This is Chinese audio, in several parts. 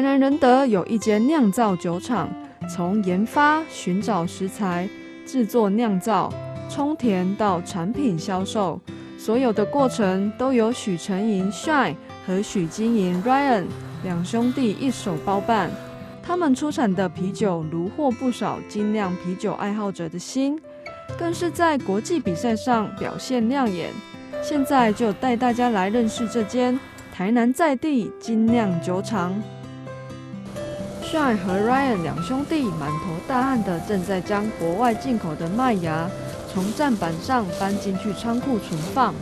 台南仁德有一间酿造酒厂，从研发、寻找食材、制作酿造、冲甜到产品销售，所有的过程都由许成银 Shine 和许金银 Ryan 两兄弟一手包办。他们出产的啤酒虏获不少精酿啤酒爱好者的心，更是在国际比赛上表现亮眼。现在就带大家来认识这间台南在地精酿酒厂。Shine 和 Ryan 两兄弟满头大汗的正在将国外进口的麦芽从站板上搬进去仓库存放。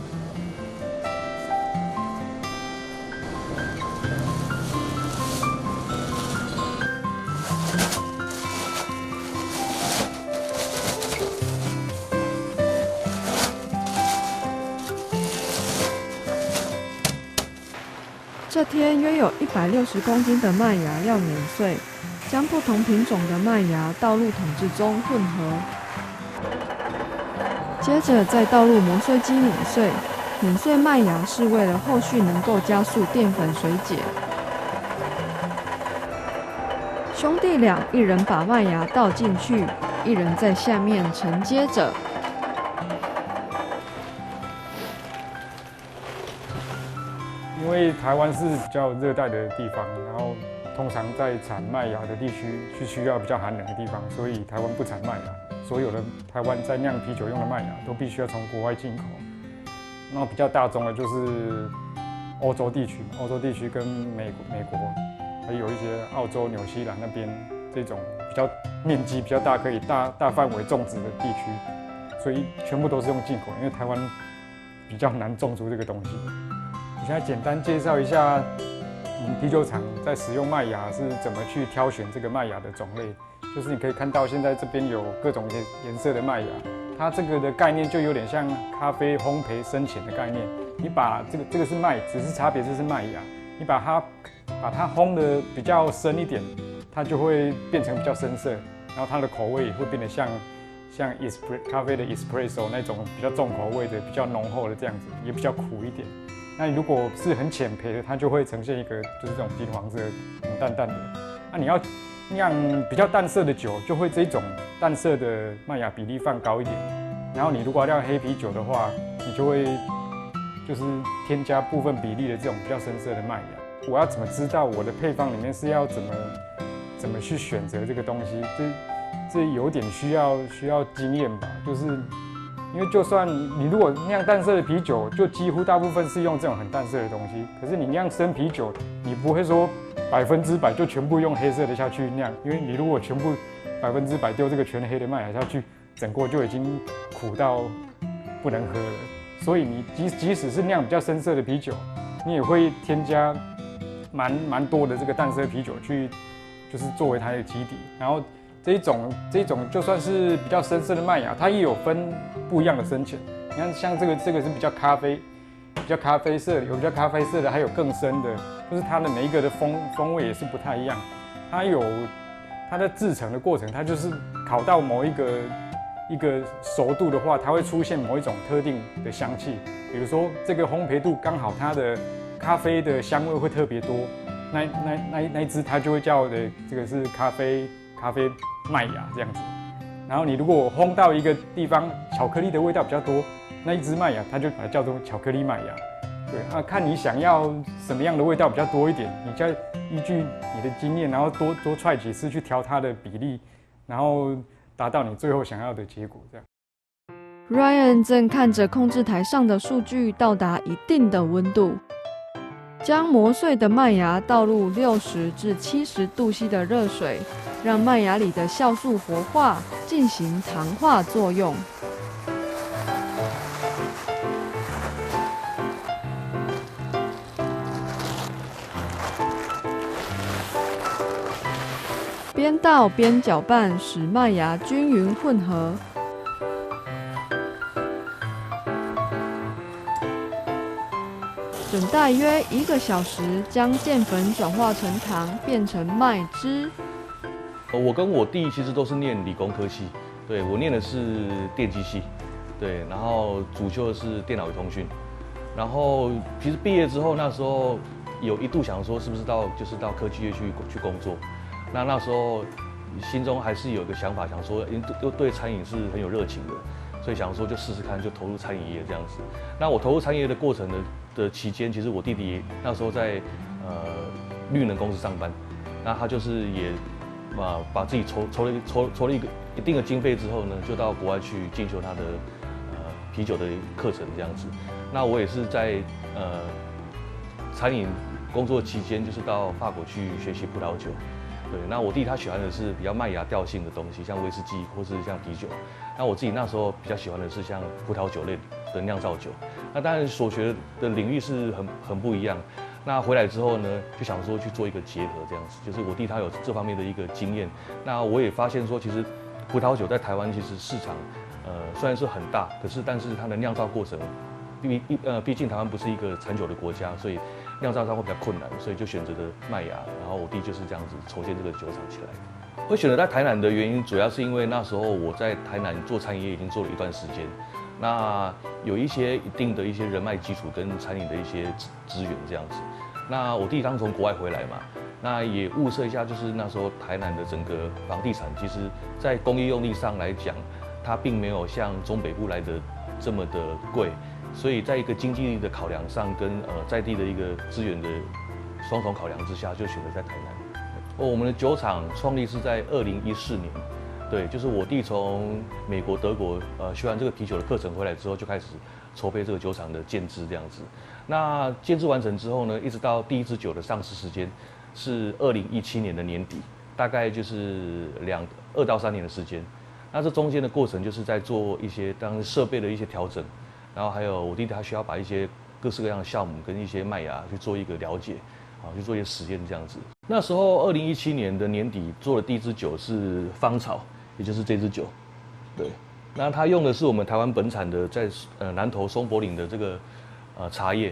这天约有160公斤的麦芽要碾碎，将不同品种的麦芽倒入桶子中混合，接着再倒入磨碎机碾碎。碾碎麦芽是为了后续能够加速淀粉水解。兄弟俩一人把麦芽倒进去，一人在下面承接着。因为台湾是比较热带的地方，然后通常在产麦芽的地区是需要比较寒冷的地方，所以台湾不产麦芽。所有的台湾在酿啤酒用的麦芽都必须要从国外进口。那比较大宗的就是欧洲地区，欧洲地区跟美国，还有一些澳洲、纽西兰那边这种比较面积比较大，可以大范围种植的地区，所以全部都是用进口，因为台湾比较难种出这个东西。我现在简单介绍一下我们啤酒厂在使用麦芽是怎么去挑选这个麦芽的种类。就是你可以看到现在这边有各种颜色的麦芽，它这个的概念就有点像咖啡烘焙深浅的概念。你把这个是麦，只是差别就是麦芽，你把它烘的比较深一点，它就会变成比较深色，然后它的口味也会变得像咖啡的 espresso 那种比较重口味的、比较浓厚的这样子，也比较苦一点。那如果是很浅焙的，它就会呈现一个就是这种金黄色、很淡淡的。那你要酿比较淡色的酒，就会这种淡色的麦芽比例放高一点。然后你如果要酿黑啤酒的话，你就会就是添加部分比例的这种比较深色的麦芽。我要怎么知道我的配方里面是要怎么去选择这个东西？这有点需要经验吧，就是因为就算你如果酿淡色的啤酒，就几乎大部分是用这种很淡色的东西。可是你酿生啤酒，你不会说100%就全部用黑色的下去酿，因为你如果全部100%丢这个全黑的麦芽下去，整锅就已经苦到不能喝了。所以你即使是酿比较深色的啤酒，你也会添加蛮多的这个淡色啤酒去，就是作为它的基底。然后这一种就算是比较深色的麦芽，它也有分不一样的深浅。你看，像这个是比较咖啡色的，有比较咖啡色的，还有更深的，就是它的每一个的风味也是不太一样。它有它的制成的过程，它就是烤到某一个熟度的话，它会出现某一种特定的香气。比如说这个烘焙度刚好，它的咖啡的香味会特别多，那一支它就会叫的这个是咖啡麦芽这样子。然后你如果烘到一个地方巧克力的味道比较多，那一支麦芽它就把它叫做巧克力麦芽。对，看你想要什么样的味道比较多一点，你再依据你的经验，然后多踹几次去调它的比例，然后达到你最后想要的结果。这样。Ryan 正看着控制台上的数据到达一定的温度，将磨碎的麦芽倒入60至70度 C 的热水，让麦芽里的酵素活化，进行糖化作用。边倒边搅拌，使麦芽均匀混合。等待约1个小时，将淀粉转化成糖，变成麦汁。我跟我弟其实都是念理工科系，对，我念的是电机系，对，然后主修的是电脑与通讯。然后其实毕业之后，那时候有一度想说是不是到科技业去工作。那时候心中还是有一个想法，想说又对餐饮是很有热情的，所以想说就试试看，就投入餐饮业这样子。那我投入餐饮业的过程的期间，其实我弟弟那时候在绿能公司上班，那他就是也把自己筹了一定的经费之后呢，就到国外去进修他的啤酒的课程这样子。那我也是在餐饮工作期间，就是到法国去学习葡萄酒。对，那我弟他喜欢的是比较麦芽调性的东西，像威士忌或是像啤酒。那我自己那时候比较喜欢的是像葡萄酒类的酿造酒。那当然所学的领域是很不一样。那回来之后呢，就想说去做一个结合，这样子，就是我弟他有这方面的一个经验。那我也发现说，其实葡萄酒在台湾其实市场虽然是很大，但是它的酿造过程，毕竟台湾不是一个产酒的国家，所以酿造上会比较困难，所以就选择了麦芽。然后我弟就是这样子筹建这个酒厂起来。会选择在台南的原因，主要是因为那时候我在台南做餐饮业已经做了一段时间，那有一定的一些人脉基础跟餐饮的一些资源这样子。那我弟刚从国外回来嘛，那也物色一下，就是那时候台南的整个房地产，其实在工业用地上来讲，它并没有像中北部来的这么的贵，所以在一个经济力的考量上，跟在地的一个资源的双重考量之下，就选择在台南。我们的酒厂创立是在2014年，对，就是我弟从美国、德国学完这个啤酒的课程回来之后，就开始筹备这个酒厂的建制这样子。那建制完成之后呢，一直到第一支酒的上市时间是2017年的年底，大概就是2到3年的时间。那这中间的过程就是在做一些当然设备的一些调整，然后还有我弟弟他需要把一些各式各样的酵母跟一些麦芽去做一个了解，去做一些实验这样子。那时候2017年的年底做的第一支酒是芳草，也就是这支酒，对。那它用的是我们台湾本产的在南投松柏岭的这个茶叶，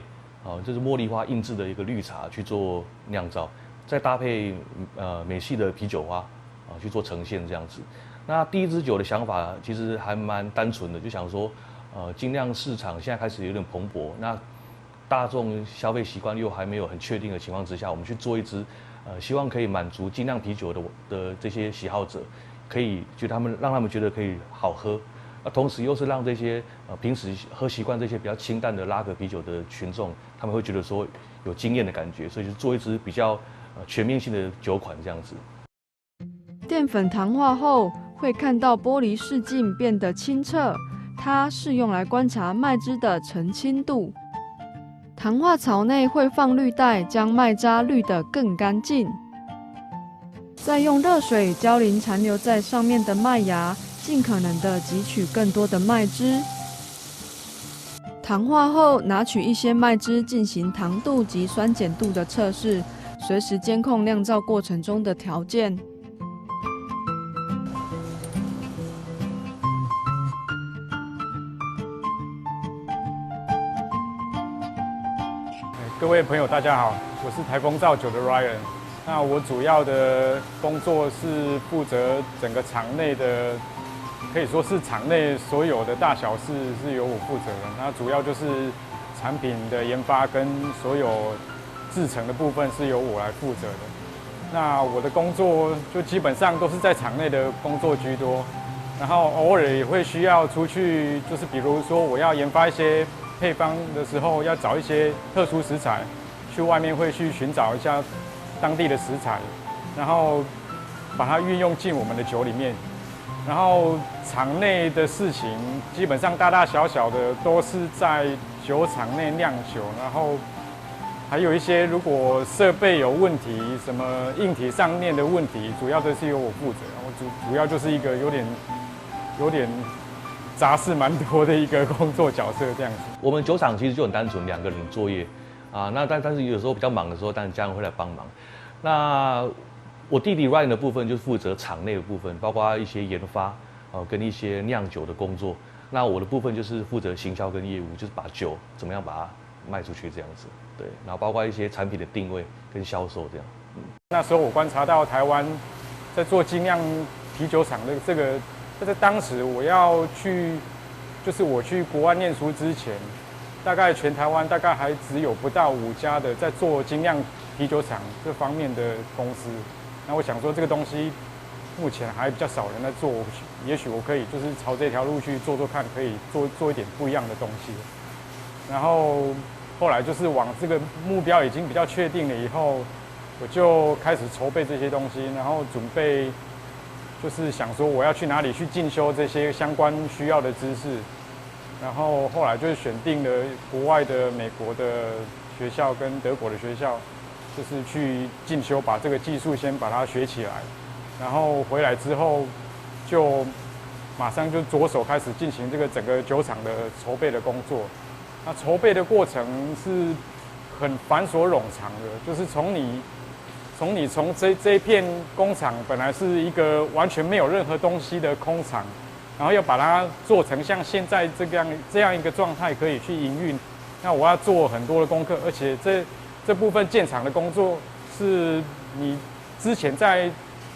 就是茉莉花印制的一个绿茶去做酿造，再搭配美系的啤酒花去做呈现这样子。那第一支酒的想法其实还蛮单纯的，就想说精酿市场现在开始有点蓬勃，那大众消费习惯又还没有很确定的情况之下，我们去做一支希望可以满足精酿啤酒的这些喜好者，可以让他们觉得可以好喝，同时又是让这些平时喝习惯这些比较清淡的拉格啤酒的群众，他们会觉得说有惊艳的感觉，所以就做一支比较全面性的酒款这样子。淀粉糖化后会看到玻璃试镜变得清澈，它是用来观察麦汁的澄清度。糖化槽内会放滤袋，将麦渣滤得更干净。再用热水浇淋残留在上面的麦芽，尽可能的汲取更多的麦汁。糖化后，拿取一些麦汁进行糖度及酸碱度的测试，随时监控酿造过程中的条件。各位朋友，大家好，我是台风造酒的 Ryan。那我主要的工作是负责整个厂内的，可以说是厂内所有的大小事是由我负责的。那主要就是产品的研发跟所有制程的部分是由我来负责的。那我的工作就基本上都是在厂内的工作居多，然后偶尔也会需要出去，就是比如说我要研发一些配方的时候，要找一些特殊食材，去外面会去寻找一下当地的食材，然后把它运用进我们的酒里面。然后厂内的事情基本上大大小小的都是在酒厂内酿酒，然后还有一些如果设备有问题，什么硬体上面的问题，主要都是由我负责。我主要就是一个有点杂事蛮多的一个工作角色这样子。我们酒厂其实就很单纯2个人作业啊，那但是有时候比较忙的时候，当然家人会来帮忙。那我弟弟 Ryan 的部分就负责厂内的部分，包括一些研发跟一些酿酒的工作。那我的部分就是负责行销跟业务，就是把酒怎么样把它卖出去这样子。对，然后包括一些产品的定位跟销售这样。那时候我观察到台湾在做精酿啤酒厂的这个。在当时我要去，就是我去国外念书之前，大概全台湾大概还只有不到5家的在做精酿啤酒厂这方面的公司。那我想说这个东西目前还比较少人在做，也许我可以就是朝这条路去做看，可以做一点不一样的东西。然后后来就是往这个目标已经比较确定了以后，我就开始筹备这些东西，然后准备就是想说我要去哪里去进修这些相关需要的知识。然后后来就是选定了国外的美国的学校跟德国的学校，就是去进修，把这个技术先把它学起来。然后回来之后，就马上就着手开始进行这个整个酒厂的筹备的工作。那筹备的过程是很繁琐冗长的，就是从这一片工厂本来是一个完全没有任何东西的空场，然后要把它做成像现在这样一个状态可以去营运。那我要做很多的功课，而且这部分建厂的工作是你之前在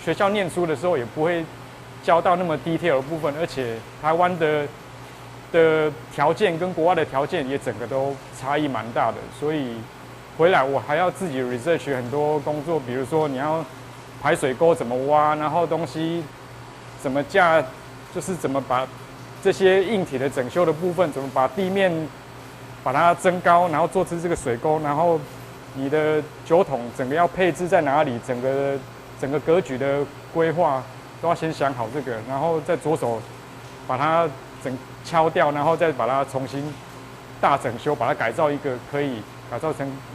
学校念书的时候也不会教到那么 detail 的部分，而且台湾的条件跟国外的条件也整个都差异蛮大的，所以回来我还要自己 research 很多工作，比如说你要排水沟怎么挖，然后东西怎么架，就是怎么把这些硬体的整修的部分，怎么把地面把它增高，然后做出这个水沟，然后你的酒桶整个要配置在哪里，整个格局的规划都要先想好这个，然后再着手把它敲掉，然后再把它重新大整修，把它改造成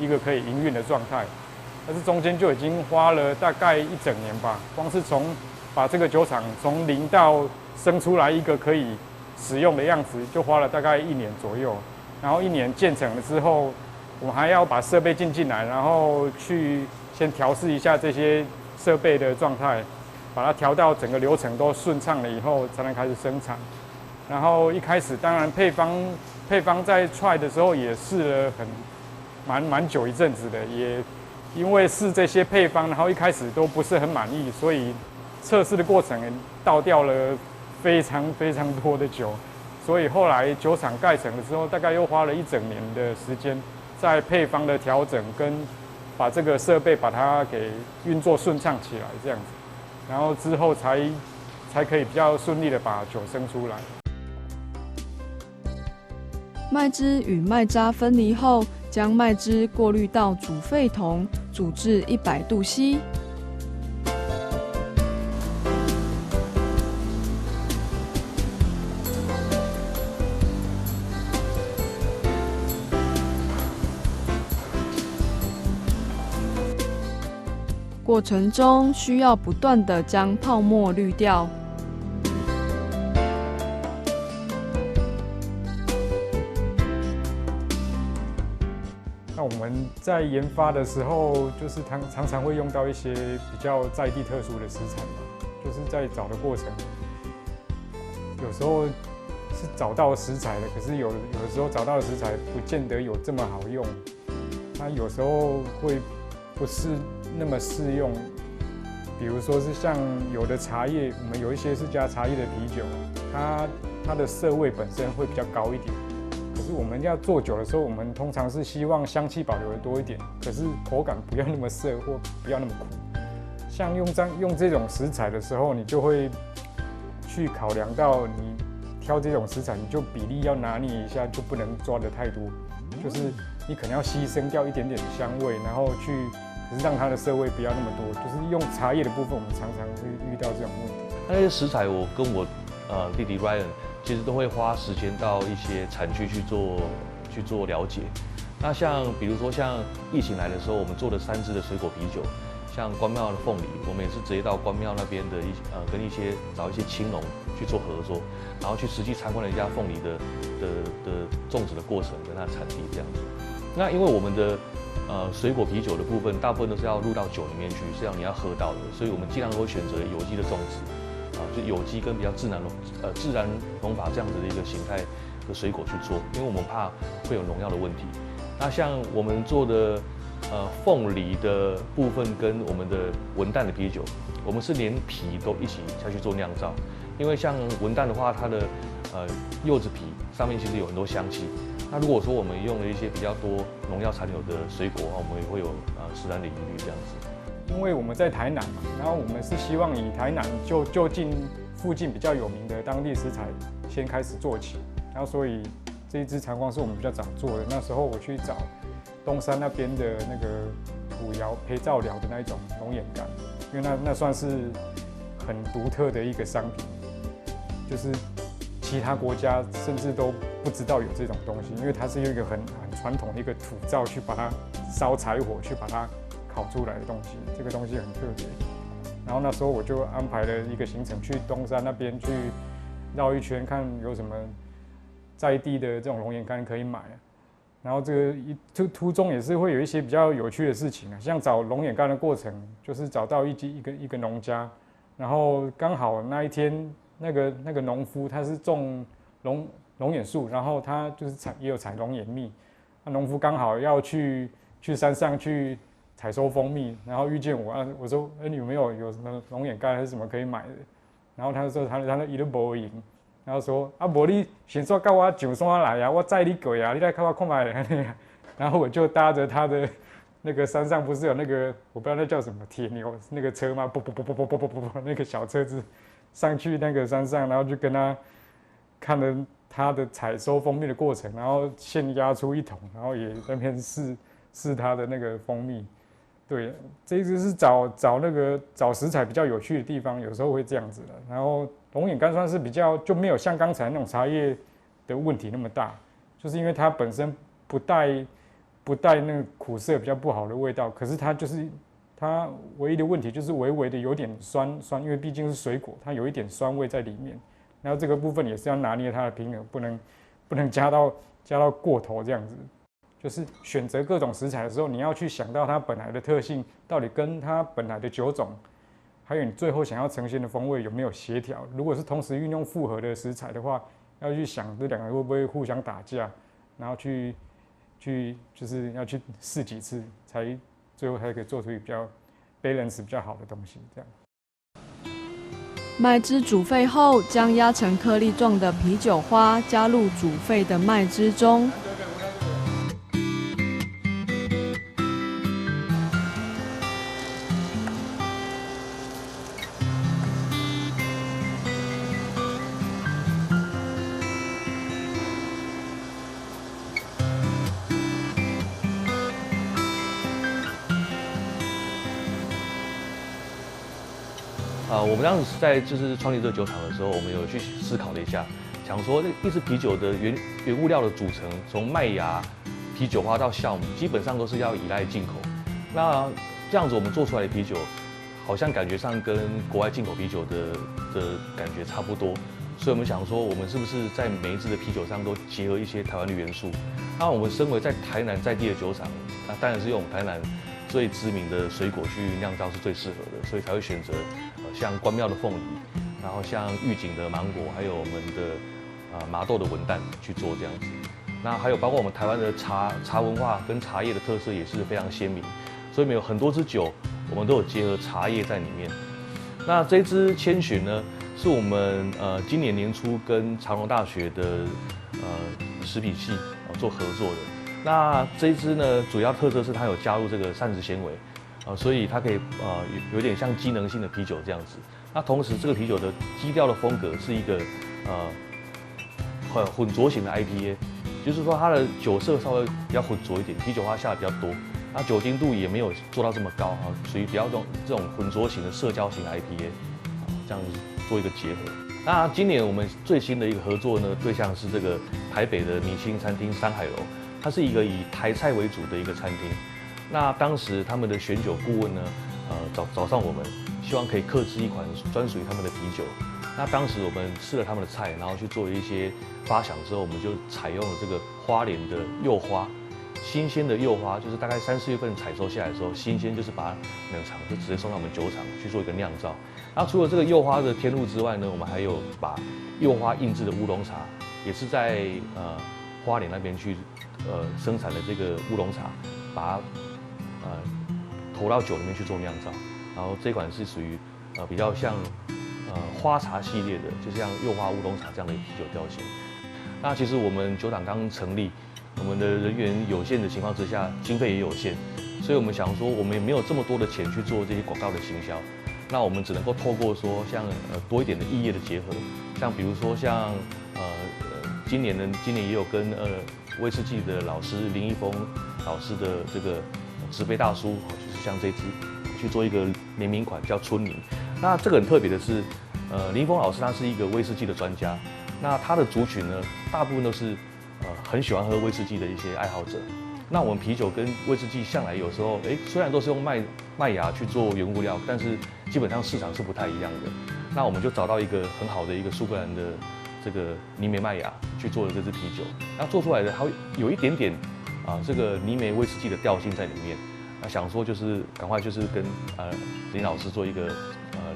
一个可以营运的状态。但是中间就已经花了大概1整年吧，光是把这个酒厂从零到生出来一个可以使用的样子，就花了大概1年左右。然后1年建成了之后，我们还要把设备进来，然后去先调试一下这些设备的状态，把它调到整个流程都顺畅了以后，才能开始生产。然后一开始当然配方在 try 的时候也试了蛮久一阵子的，也因为试这些配方，然后一开始都不是很满意，所以测试的过程也倒掉了非常多的酒。所以后来酒厂盖成了之后，大概又花了1整年的时间，在配方的调整跟把这个设备把它给运作顺畅起来这样子，然后之后才可以比较顺利的把酒生出来。麦汁与麦渣分离后，将麦汁过滤到煮沸桶，煮至100度 C。过程中需要不断地将泡沫滤掉。那我们在研发的时候，就是常常会用到一些比较在地特殊的食材嘛，就是在找的过程，有时候是找到食材的，可是有的时候找到的食材不见得有这么好用，它有时候会不是那么适用。比如说是像有的茶叶，我们有一些是加茶叶的啤酒，它的涩味本身会比较高一点。可是我们要做酒的时候，我们通常是希望香气保留的多一点，可是口感不要那么涩或不要那么苦。像用这种食材的时候，你就会去考量到你挑这种食材，你就比例要拿捏一下，就不能抓得太多，就是你可能要牺牲掉一点点香味，然后可是让它的涩味不要那么多。就是用茶叶的部分，我们常常会遇到这种问题。那些食材，我跟我弟弟 Ryan 其实都会花时间到一些产区去做了解。那比如说像疫情来的时候，我们做了3支的水果啤酒，像关庙的凤梨，我们也是直接到关庙那边的跟找一些青农去做合作，然后去实际参观了一下凤梨的种植的过程跟它的产地这样子。那因为我们的水果啤酒的部分，大部分都是要入到酒里面去，是你要喝到的，所以我们尽量都会选择有机的种植。就有机跟比较自然农法这样子的一个形态的水果去做，因为我们怕会有农药的问题。那像我们做的凤梨的部分跟我们的文旦的啤酒，我们是连皮都一起下去做酿造，因为像文旦的话，它的柚子皮上面其实有很多香气，那如果说我们用了一些比较多农药残留的水果的话，我们也会有食安的疑虑这样子。因为我们在台南嘛，然后我们是希望以台南就近附近比较有名的当地食材先开始做起，然后所以这一支长光是我们比较早做的。那时候我去找东山那边的那个土窑陪造寮的那一种龙眼干，因为那算是很独特的一个商品，就是其他国家甚至都不知道有这种东西，因为它是用一个很传统的一个土灶去把它烧柴火去把它烤出来的东西，这个东西很特别。然后那时候我就安排了一个行程去东山那边去绕一圈，看有什么在地的这种龙眼干可以买。然后这个途中也是会有一些比较有趣的事情啊，像找龙眼干的过程，就是找到一个农家，然后刚好那一天那个农夫他是种龙眼树，然后他就是也有采龙眼蜜，那农夫刚好要去山上去采收蜂蜜，然后遇见我啊，我说你有没有什么龙眼干还是什么可以买的？然后他说他一都没赢，然后说啊，无你先说跟我上山来啊，我载你过啊，你来看我看买。然后我就搭着他的那个山上不是有那个我不知道那叫什么铁牛那个车吗？啵那个小车子上去那个山上，然后就跟他看了他的采收蜂蜜的过程，然后现压出一桶，然后也在那边试他的那个蜂蜜。对，这一支是找食材比较有趣的地方，有时候会这样子的。然后龙眼干算是比较就没有像刚才那种茶叶的问题那么大，就是因为它本身不带那个苦涩比较不好的味道，可是它唯一的问题就是微微的有点酸，因为毕竟是水果，它有一点酸味在里面。然后这个部分也是要拿捏它的平衡，不能加到过头这样子。就是选择各种食材的时候，你要去想到它本来的特性，到底跟它本来的酒种，还有你最后想要呈现的风味有没有协调。如果是同时运用复合的食材的话，要去想这两个会不会互相打架，然后就是要去试几次，最后才可以做出比较 balance 比较好的东西。这样。麦汁煮沸后，将压成颗粒状的啤酒花加入煮沸的麦汁中。我们当时在就是创立这个酒厂的时候，我们有去思考了一下，想说一支啤酒的原物料的组成，从麦芽、啤酒花到酵母，基本上都是要依赖进口。那这样子我们做出来的啤酒，好像感觉上跟国外进口啤酒的感觉差不多。所以我们想说，我们是不是在每一支的啤酒上都结合一些台湾的元素？那我们身为在台南在地的酒厂，那当然是用台南最知名的水果去酿造是最适合的，所以才会选择像关庙的凤梨，然后像玉井的芒果，还有我们的麻豆的文旦去做这样子。那还有包括我们台湾的茶文化跟茶叶的特色也是非常鲜明，所以我们有很多支酒，我们都有结合茶叶在里面。那这支千寻呢，是我们今年年初跟长荣大学的食品系做合作的。那这一支呢，主要特色是它有加入这个膳食纤维，所以它可以有点像机能性的啤酒这样子。那同时这个啤酒的基调的风格是一个混浊型的 IPA， 就是说它的酒色稍微比较混浊一点，啤酒花下的比较多，那酒精度也没有做到这么高属于比较这种混浊型的社交型的 IPA， 这样子做一个结合。那今年我们最新的一个合作呢，对象是这个台北的米其林餐厅山海楼。它是一个以台菜为主的一个餐厅，那当时他们的选酒顾问呢，找上我们，希望可以客制一款专属于他们的啤酒。那当时我们试了他们的菜，然后去做一些发想之后，我们就采用了这个花莲的柚花，新鲜的柚花，就是大概3、4月份采收下来的时候，新鲜就是把它冷藏，就直接送到我们酒厂去做一个酿造。然后除了这个柚花的天露之外呢，我们还有把柚花印制的乌龙茶，也是在花莲那边去生产的这个乌龙茶，把它投到酒里面去做酿造。然后这款是属于比较像花茶系列的，就像柚花乌龙茶这样的啤酒调性。那其实我们酒厂刚成立，我们的人员有限的情况之下，经费也有限，所以我们想说，我们也没有这么多的钱去做这些广告的行销，那我们只能够透过说像多一点的异业的结合，像比如说像今年也有跟威士忌的老师林一峰老师的这个执杯大叔，就是像这支去做一个联名款叫春柠。那这个很特别的是，林一峰老师他是一个威士忌的专家，那他的族群呢，大部分都是很喜欢喝威士忌的一些爱好者。那我们啤酒跟威士忌向来有时候，虽然都是用麦芽去做原物料，但是基本上市场是不太一样的。那我们就找到一个很好的一个苏格兰的这个泥煤麦芽去做的这支啤酒，那做出来的它会有一点点这个泥煤威士忌的调性在里面。那想说就是赶快就是跟林老师做一个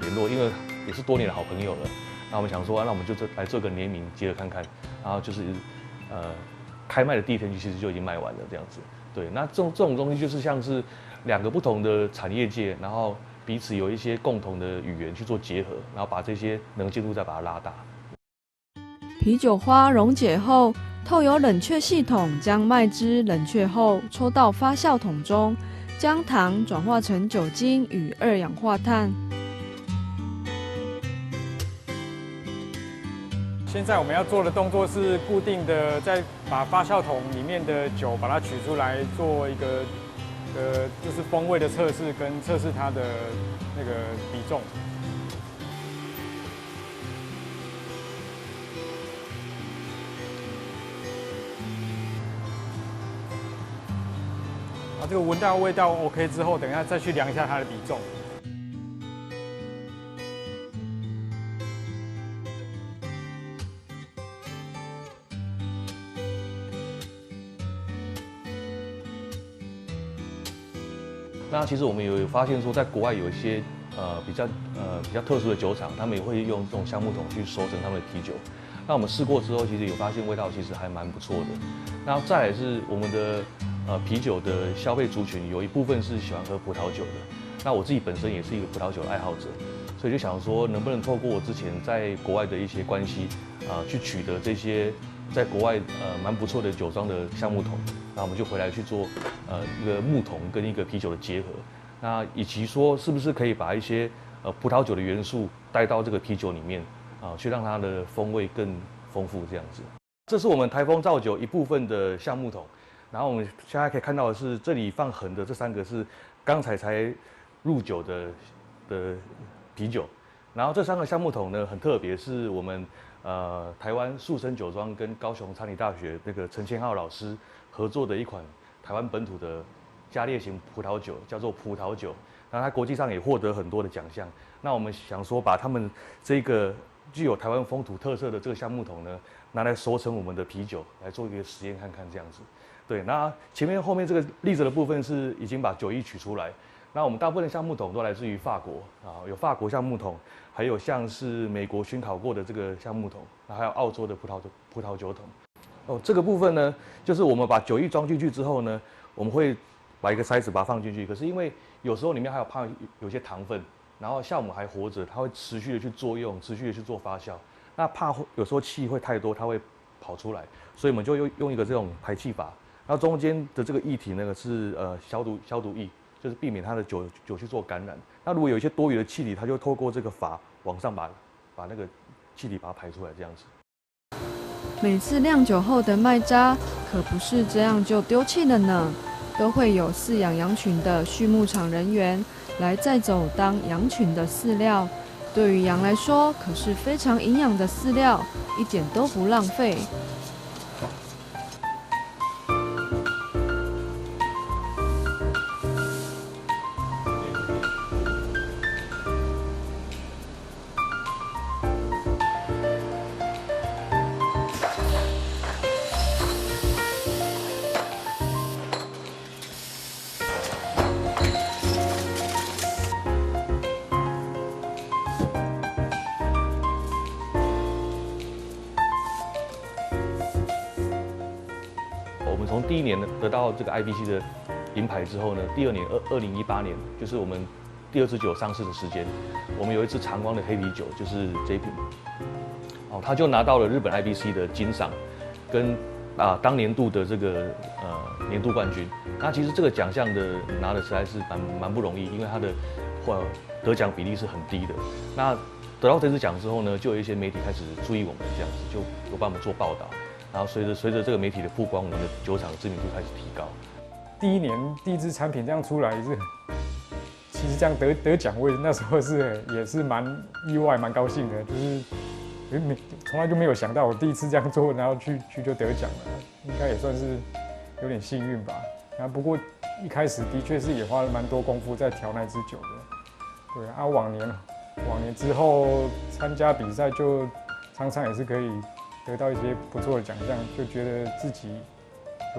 联络，因为也是多年的好朋友了。那我们想说，那我们就来做个联名结合看看，然后就是开卖的第一天其实就已经卖完了这样子。对，那这种东西就是像是两个不同的产业界，然后彼此有一些共同的语言去做结合，然后把这些能见度再把它拉大。啤酒花溶解后，透由冷却系统将麦汁冷却后抽到发酵桶中，将糖转化成酒精与二氧化碳。现在我们要做的动作是固定的，再把发酵桶里面的酒把它取出来，做一个就是风味的测试，跟测试它的那个比重。这个闻到味道 OK 之后，等一下再去量一下它的比重。那其实我们有发现说，在国外有一些比较特殊的酒厂，他们也会用这种橡木桶去收成他们的啤酒。那我们试过之后，其实有发现味道其实还蛮不错的。然后再来是我们的啤酒的消费族群，有一部分是喜欢喝葡萄酒的。那我自己本身也是一个葡萄酒的爱好者，所以就想说，能不能透过我之前在国外的一些关系，去取得这些在国外蛮不错的酒庄的橡木桶，那我们就回来去做一个木桶跟一个啤酒的结合。那以及说是不是可以把一些葡萄酒的元素带到这个啤酒里面去让它的风味更丰富这样子。这是我们台风造酒一部分的橡木桶。然后我们现在可以看到的是，这里放横的这3个是刚才入酒的啤酒。然后这3个橡木桶呢，很特别，是我们台湾树生酒庄跟高雄餐理大学那个陈千浩老师合作的一款台湾本土的加烈型葡萄酒，叫做葡萄酒。那它国际上也获得很多的奖项。那我们想说，把他们这个具有台湾风土特色的这个橡木桶呢，拿来熟成我们的啤酒，来做一个实验看看这样子。对，那后面这个立着的部分是已经把酒液取出来。那我们大部分的橡木桶都来自于法国有法国橡木桶，还有像是美国熏烤过的这个橡木桶，还有澳洲的葡萄酒桶。这个部分呢，就是我们把酒液装进去之后呢，我们会把一个塞子把它放进去。可是因为有时候里面还怕有些糖分，然后酵母还活着，它会持续的去作用，持续的去做发酵。那怕有时候气会太多，它会跑出来，所以我们就用一个这种排气阀。然后中间的这个液体那个是消毒液，就是避免它的酒去做感染。那如果有一些多余的气体，它就透过这个阀往上把那个气体把它排出来，这样子。每次酿酒后的麦渣可不是这样就丢弃了呢，都会有饲养羊群的畜牧场人员来载走当羊群的饲料。对于羊来说，可是非常营养的饲料，一点都不浪费。我们从第1年得到这个 IBC 的银牌之后呢，第2年2018年就是我们第2支酒上市的时间，我们有一支长光的黑啤酒，就是这一瓶，它就拿到了日本 IBC 的金赏，跟当年度的这个年度冠军。那其实这个奖项的拿的实在是蛮不容易，因为他的得奖比例是很低的。那得到这支奖之后呢，就有一些媒体开始注意我们这样子，就有帮我们做报道。然后随着这个媒体的曝光，我们的酒厂的知名度开始提高。第一年第一支产品这样出来是，其实这样得奖，我那时候也是蛮意外、蛮高兴的，就是从来就没有想到我第一次这样做，然后去就得奖了，应该也算是有点幸运吧。然后不过一开始的确是也花了蛮多功夫在调那支酒的，对啊，往年之后参加比赛就常常也是可以得到一些不错的奖项，就觉得自己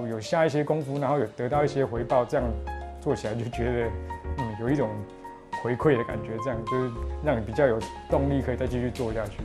有下一些功夫，然后有得到一些回报，这样做起来就觉得有一种回馈的感觉，这样就是让你比较有动力可以再继续做下去。